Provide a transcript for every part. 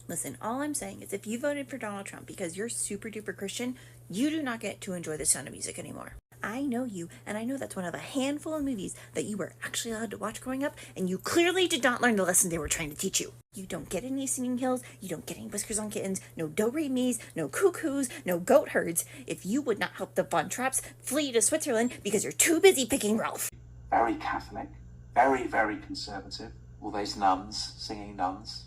Listen, all I'm saying is if you voted for Donald Trump because you're super duper Christian, you do not get to enjoy the Sound of Music anymore. I know you, and I know that's one of a handful of movies that you were actually allowed to watch growing up, and you clearly did not learn the lesson they were trying to teach you. You don't get any singing hills, you don't get any whiskers on kittens, no do-re-mis, no cuckoos, no goat herds, if you would not help the Von Trapps flee to Switzerland because you're too busy picking Ralph. Very Catholic, very, very conservative. All those nuns, singing nuns.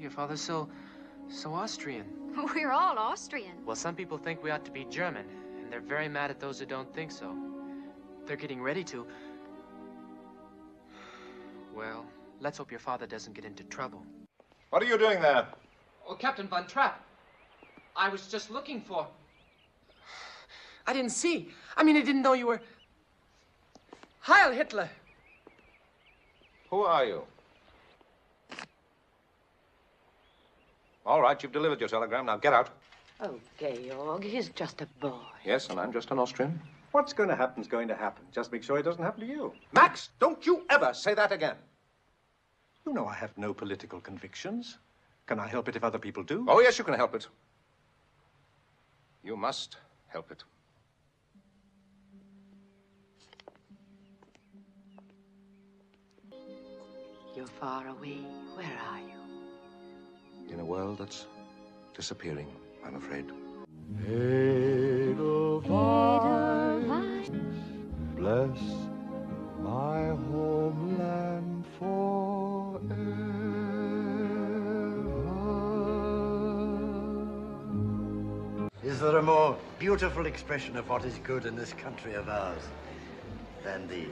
Your father's so Austrian. We're all Austrian. Well, some people think we ought to be German, and they're very mad at those who don't think so. They're getting ready to. Well, let's hope your father doesn't get into trouble. What are you doing there? Oh, Captain Von Trapp. I was just looking for... I didn't see. I didn't know you were... Heil Hitler! Who are you? All right, you've delivered your telegram. Now get out. Oh, Georg, he's just a boy. Yes, and I'm just an Austrian. What's going to happen's going to happen. Just make sure it doesn't happen to you. Max, don't you ever say that again. You know I have no political convictions. Can I help it if other people do? Oh, yes, you can help it. You must help it. You're far away. Where are you? In a world that's disappearing, I'm afraid. Edelweiss, bless my homeland forever. Is there a more beautiful expression of what is good in this country of ours than the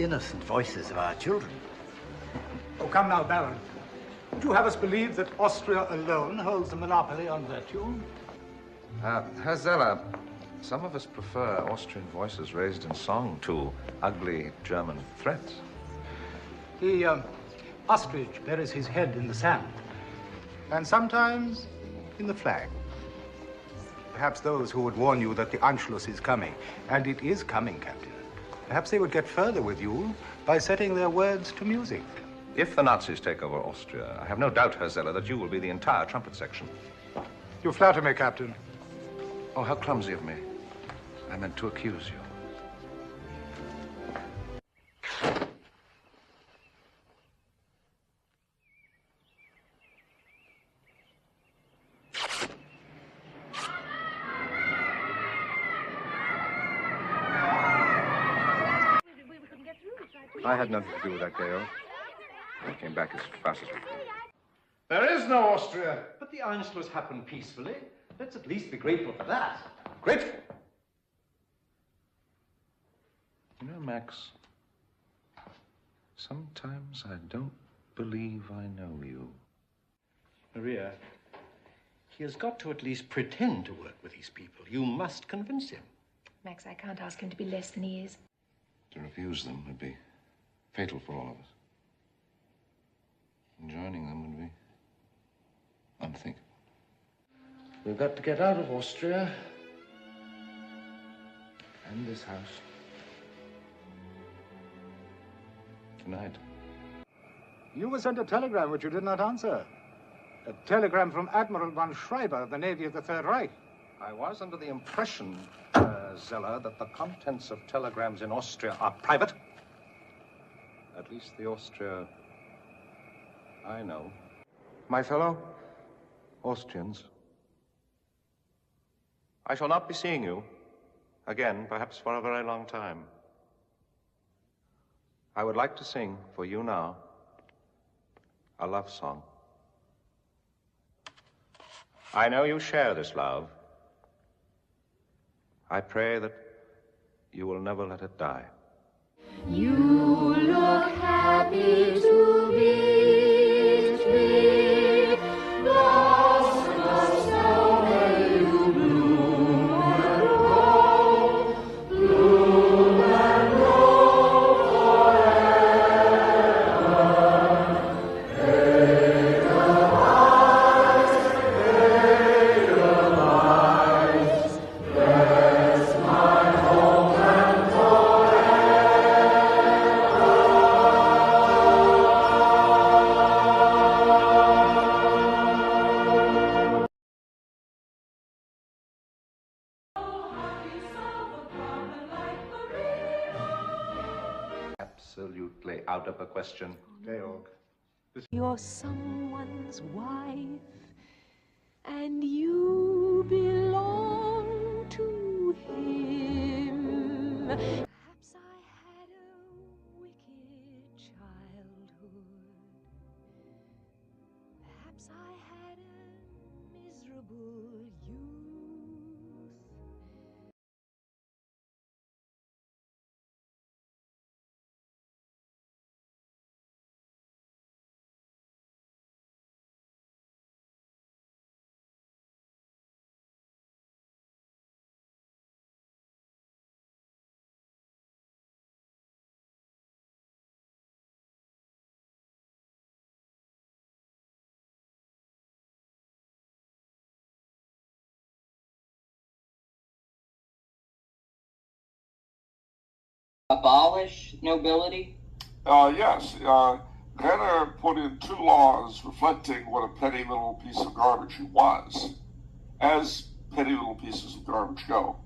innocent voices of our children? Oh, come now, Baron. Do you have us believe that Austria alone holds the monopoly on virtue? Herr Zeller, some of us prefer Austrian voices raised in song to ugly German threats. The ostrich buries his head in the sand, and sometimes in the flag. Perhaps those who would warn you that the Anschluss is coming, and it is coming, Captain, perhaps they would get further with you by setting their words to music. If the Nazis take over Austria, I have no doubt, Herr Zeller, that you will be the entire trumpet section. You flatter me, Captain. Oh, how clumsy of me. I meant to accuse you. I had nothing to do with that, Georg. I came back as fast as we could. There is no Austria. But the Anschluss happened peacefully. Let's at least be grateful for that. Grateful? You know, Max, sometimes I don't believe I know you. Maria, he has got to at least pretend to work with these people. You must convince him. Max, I can't ask him to be less than he is. To refuse them would be fatal for all of us. And joining them would be unthinkable. We've got to get out of Austria and this house tonight. You were sent a telegram which you did not answer. A telegram from Admiral von Schreiber of the Navy of the Third Reich. I was under the impression, Zeller, that the contents of telegrams in Austria are private. At least the Austria I know. My fellow Austrians, I shall not be seeing you again, perhaps for a very long time. I would like to sing for you now a love song. I know you share this love. I pray that you will never let it die. You look happy to be free. Blossom of snow, may you bloom and grow. absolutely out of the question. Georg. You're someone's wife, and you belong to him. Perhaps I had a wicked childhood. Perhaps I had a miserable youth. Abolish nobility? Yes. Renner put in 2 laws reflecting what a petty little piece of garbage he was, as petty little pieces of garbage go.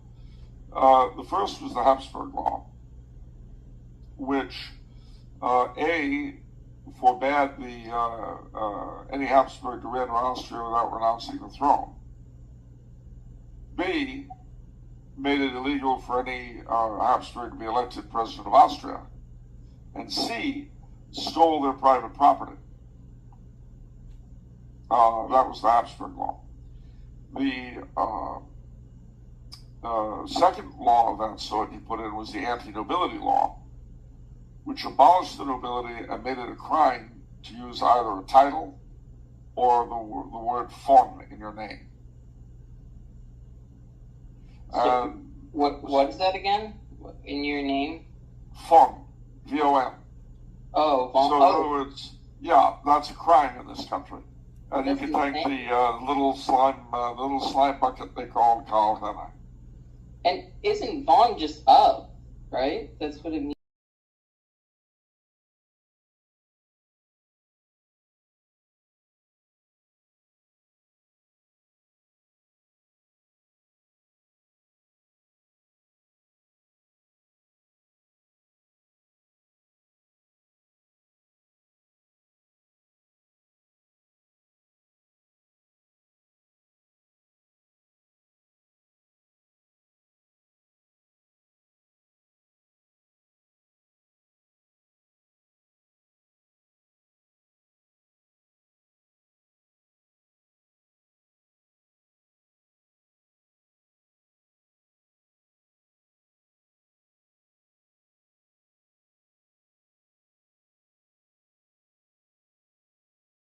The first was the Habsburg Law, which A, forbade any Habsburg to enter Austria without renouncing the throne. B, made it illegal for any Habsburg to be elected president of Austria. And C, stole their private property. That was the Habsburg law. The second law of that sort he put in was the anti-nobility law, which abolished the nobility and made it a crime to use either a title or the word von in your name. So, what is that again? In your name? Von. V-O-N. Oh, von. So in other words, yeah, that's a crime in this country. And you can thank the little slime bucket they called Karl Renner. And isn't von just up, right? That's what it means.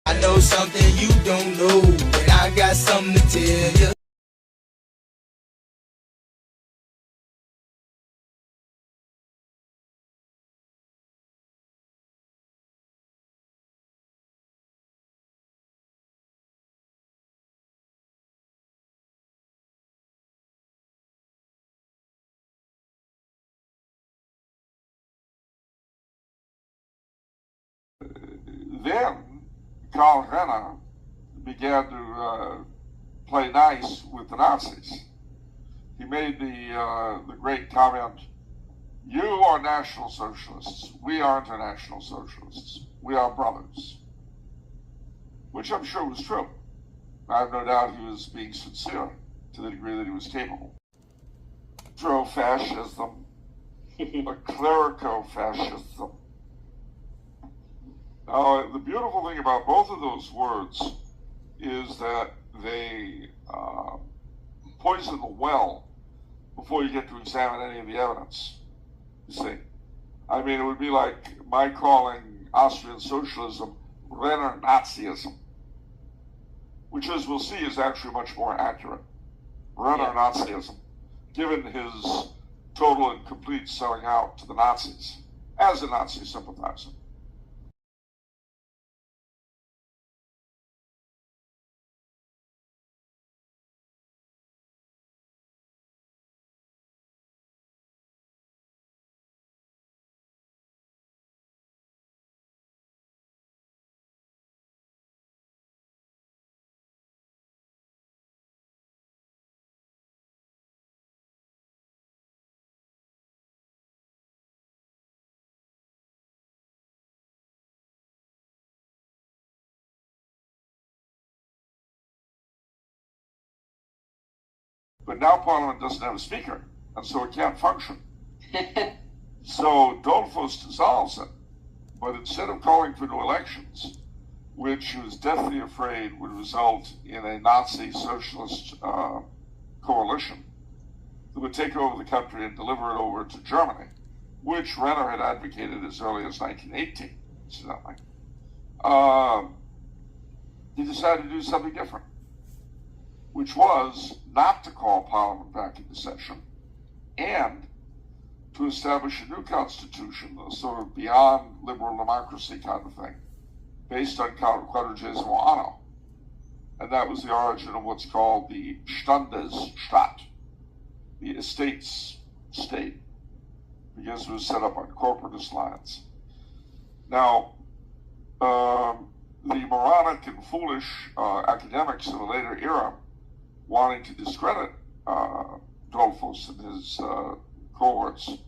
I know something you don't know, and I got something to tell you. Then Karl Renner began to play nice with the Nazis. He made the great comment, "You are National Socialists. We are International Socialists. We are brothers," which I'm sure was true. I have no doubt he was being sincere to the degree that he was capable. Fascism, a clerico-fascism. Now, the beautiful thing about both of those words is that they poison the well before you get to examine any of the evidence, you see. I mean, it would be like my calling Austrian socialism Renner Nazism, which, as we'll see, is actually much more accurate. Renner Nazism, given his total and complete selling out to the Nazis as a Nazi sympathizer. But now Parliament doesn't have a speaker, and so it can't function. So Dollfuss dissolves it, but instead of calling for new elections, which he was deathly afraid would result in a Nazi socialist coalition that would take over the country and deliver it over to Germany, which Renner had advocated as early as 1918, incidentally. He decided to do something different, which was not to call Parliament back into session and to establish a new constitution, a sort of beyond liberal democracy kind of thing, based on quadragesimo anno. And that was the origin of what's called the Standesstaat, the estates state, because it was set up on corporatist lines. Now, the moronic and foolish academics of a later era, wanting to discredit Dolfuss and his cohorts,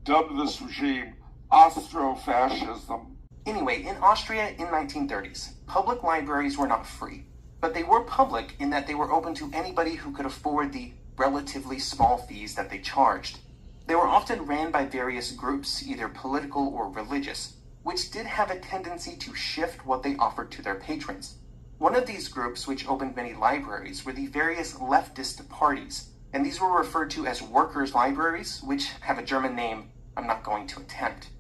dubbed this regime Austro-fascism. Anyway, in Austria in 1930s, public libraries were not free, but they were public in that they were open to anybody who could afford the relatively small fees that they charged. They were often ran by various groups, either political or religious, which did have a tendency to shift what they offered to their patrons. One of these groups, which opened many libraries, were the various leftist parties, and these were referred to as workers' libraries, which have a German name I'm not going to attempt.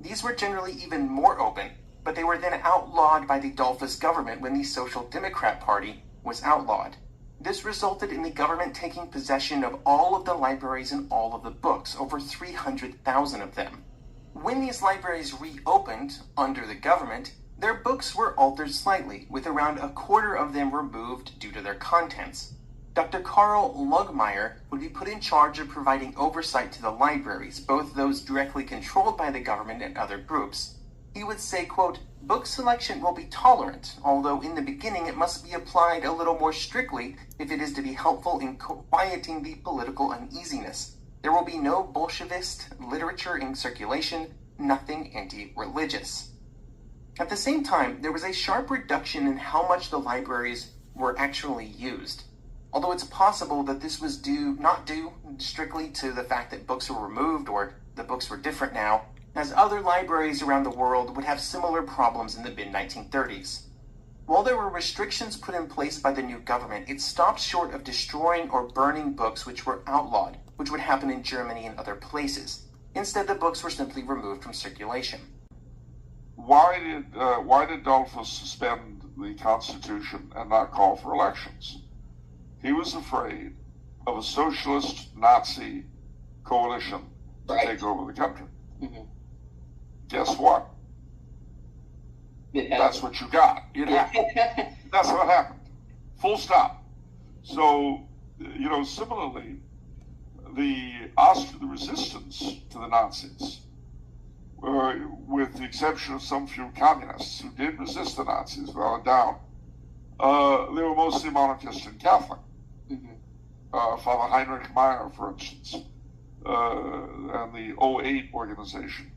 These were generally even more open, but they were then outlawed by the Dollfuss government when the Social Democrat Party was outlawed. This resulted in the government taking possession of all of the libraries and all of the books, over 300,000 of them. When these libraries reopened under the government, their books were altered slightly, with around a quarter of them removed due to their contents. Dr. Karl Lugmeyer would be put in charge of providing oversight to the libraries, both those directly controlled by the government and other groups. He would say, quote, "Book selection will be tolerant, although in the beginning it must be applied a little more strictly if it is to be helpful in quieting the political uneasiness. There will be no Bolshevist literature in circulation, nothing anti-religious." At the same time, there was a sharp reduction in how much the libraries were actually used. Although it's possible that this was not due strictly to the fact that books were removed or the books were different now, as other libraries around the world would have similar problems in the mid-1930s. While there were restrictions put in place by the new government, it stopped short of destroying or burning books which were outlawed, which would happen in Germany and other places. Instead, the books were simply removed from circulation. Why did Dollfuss suspend the Constitution and not call for elections? He was afraid of a socialist Nazi coalition to take over the country. Mm-hmm. Guess what? That's what you got. It happened. That's what happened. Full stop. So, similarly, the resistance to the Nazis, with the exception of some few communists who did resist the Nazis well and down, they were mostly monarchist and Catholic. Father Heinrich Meyer, for instance, and the 08 organization.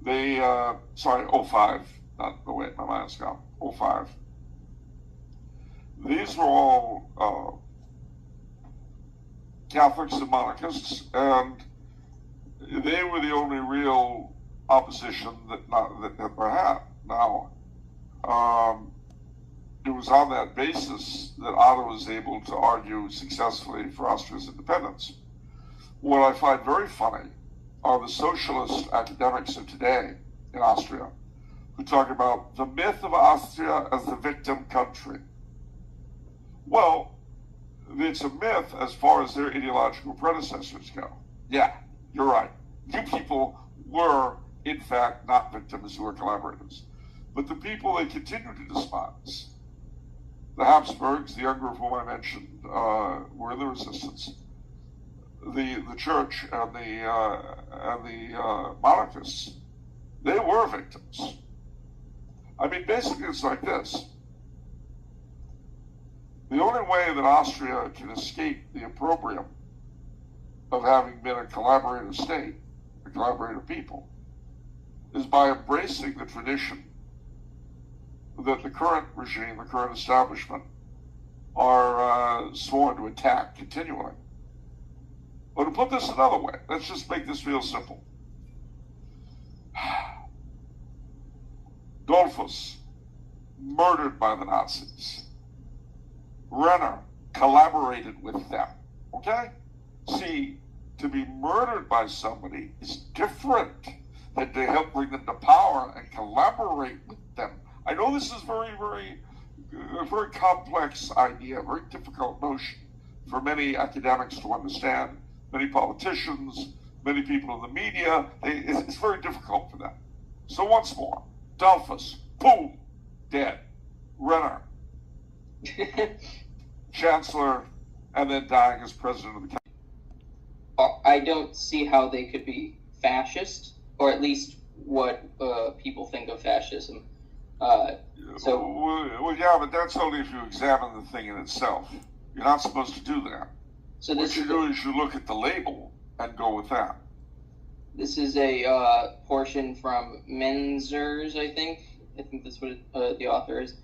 They, 05, not 08, my mind's gone, 05. These were all Catholics and monarchists, and they were the only real opposition that ever had. Now, it was on that basis that Otto was able to argue successfully for Austria's independence. What I find very funny are the socialist academics of today in Austria who talk about the myth of Austria as the victim country. Well, it's a myth as far as their ideological predecessors go. Yeah, you're right. You people were, in fact, not victims, you were collaborators. But the people they continue to despise, the Habsburgs, the younger of whom I mentioned, were in the resistance. The church and the monarchists, they were victims. I mean, basically, it's like this. The only way that Austria can escape the opprobrium of having been a collaborative state, a collaborative people, is by embracing the tradition that the current regime, the current establishment, are sworn to attack continually. Or to put this another way, let's just make this real simple. Dollfuss, murdered by the Nazis. Renner collaborated with them. Okay? See, to be murdered by somebody is different than to help bring them to power and collaborate with them. I know this is a very complex idea, a very difficult notion for many academics to understand, many politicians, many people in the media. It's very difficult for them. So once more, Dollfuss, boom, dead. Renner, chancellor, and then dying as president of the country. I don't see how they could be fascist, or at least what people think of fascism. Well, yeah, but that's only if you examine the thing in itself. You're not supposed to do that. So what you do is you look at the label and go with that. This is a portion from Menzers, I think. I think that's what the author is.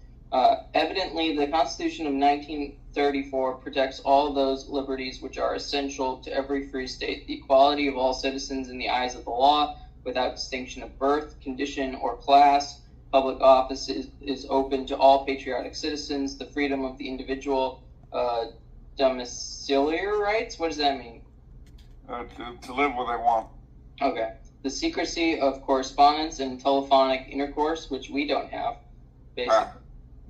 Evidently, the Constitution of 1934 protects all those liberties which are essential to every free state, the equality of all citizens in the eyes of the law, without distinction of birth, condition, or class. Public office is open to all patriotic citizens. The freedom of the individual, domiciliary rights? What does that mean? To live where they want. Okay. The secrecy of correspondence and telephonic intercourse, which we don't have, basically.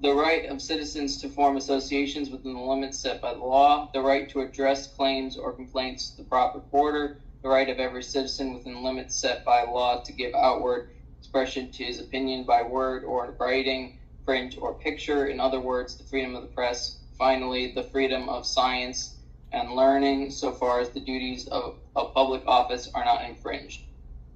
The right of citizens to form associations within the limits set by the law. The right to address claims or complaints to the proper quarter. The right of every citizen within limits set by law to give outward expression to his opinion by word or writing, print, or picture. In other words, the freedom of the press. Finally, the freedom of science and learning, so far as the duties of public office are not infringed.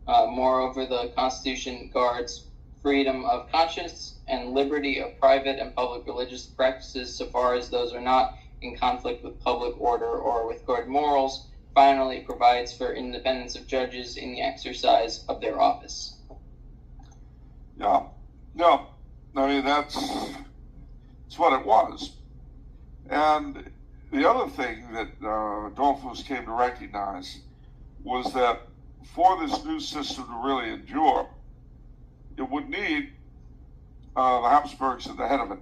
Moreover, the Constitution guards freedom of conscience and liberty of private and public religious practices, so far as those are not in conflict with public order or with good morals. Finally, it provides for independence of judges in the exercise of their office. Yeah. No. I mean, that's what it was. And the other thing that Dolfuss came to recognize was that for this new system to really endure, it would need the Habsburgs at the head of it.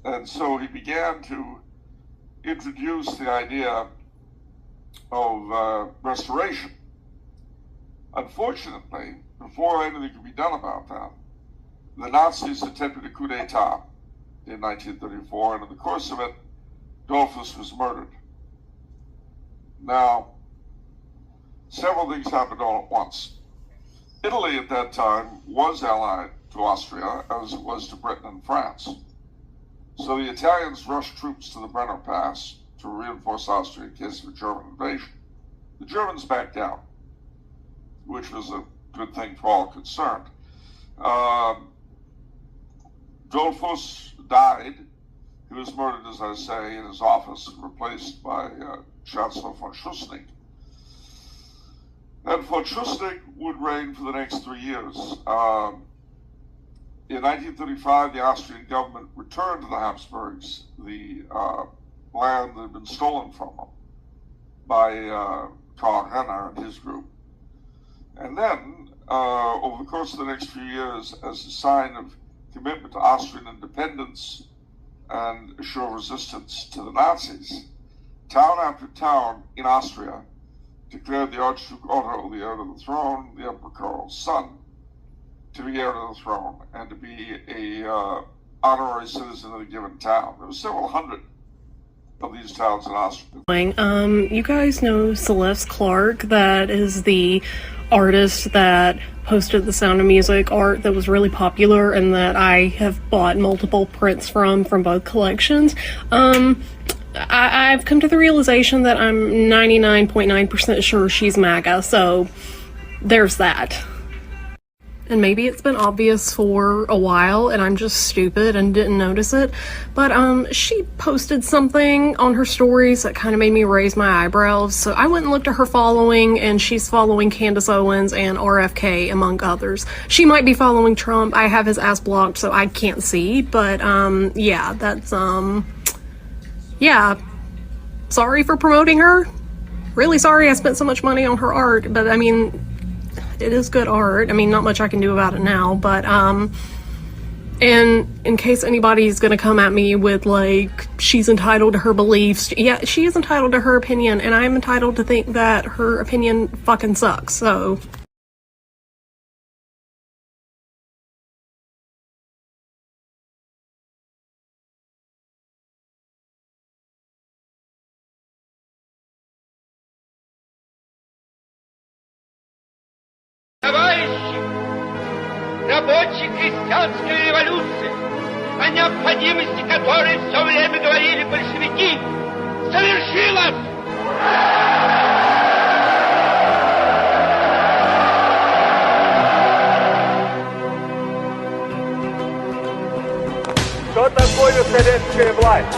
And so he began to introduce the idea of restoration. Unfortunately, before anything could be done about that, the Nazis attempted a coup d'etat in 1934, and in the course of it, Dolfuss was murdered. Now, several things happened all at once. Italy at that time was allied to Austria, as it was to Britain and France. So the Italians rushed troops to the Brenner Pass to reinforce Austria in case of a German invasion. The Germans backed down, which was a good thing for all concerned. Dolfuss died. He was murdered, as I say, in his office, replaced by Chancellor von Schuschnigg. And von Schuschnigg would reign for the next 3 years. In 1935, the Austrian government returned to the Habsburgs the land that had been stolen from them by Karl Renner and his group. And then, over the course of the next few years, as a sign of commitment to Austrian independence and a show of resistance to the Nazis, town after town in Austria declared the Archduke Otto the heir to the throne, the Emperor Karl's son, to be heir to the throne and to be a honorary citizen of a given town. There were several hundred of these towns in Austria. You guys know Celeste Clark, that is the artist that posted the Sound of Music art that was really popular and that I have bought multiple prints from both collections. I've come to the realization that I'm 99.9% sure she's MAGA, so there's that. And maybe it's been obvious for a while and I'm just stupid and didn't notice it, but she posted something on her stories that kind of made me raise my eyebrows, so I went and looked at her following, and she's following Candace Owens and RFK, among others. She might be following Trump. I have his ass blocked, so I can't see, but yeah, that's yeah, sorry for promoting her. Really sorry I spent so much money on her art, but I mean, it is good art. I mean, not much I can do about it now, but, and in case anybody's gonna come at me with, like, she's entitled to her beliefs, yeah, she is entitled to her opinion, and I'm entitled to think that her opinion fucking sucks, so... Товарищи, рабочей крестьянской революции, о необходимости которой все время говорили большевики, совершилась! Что такое советская власть?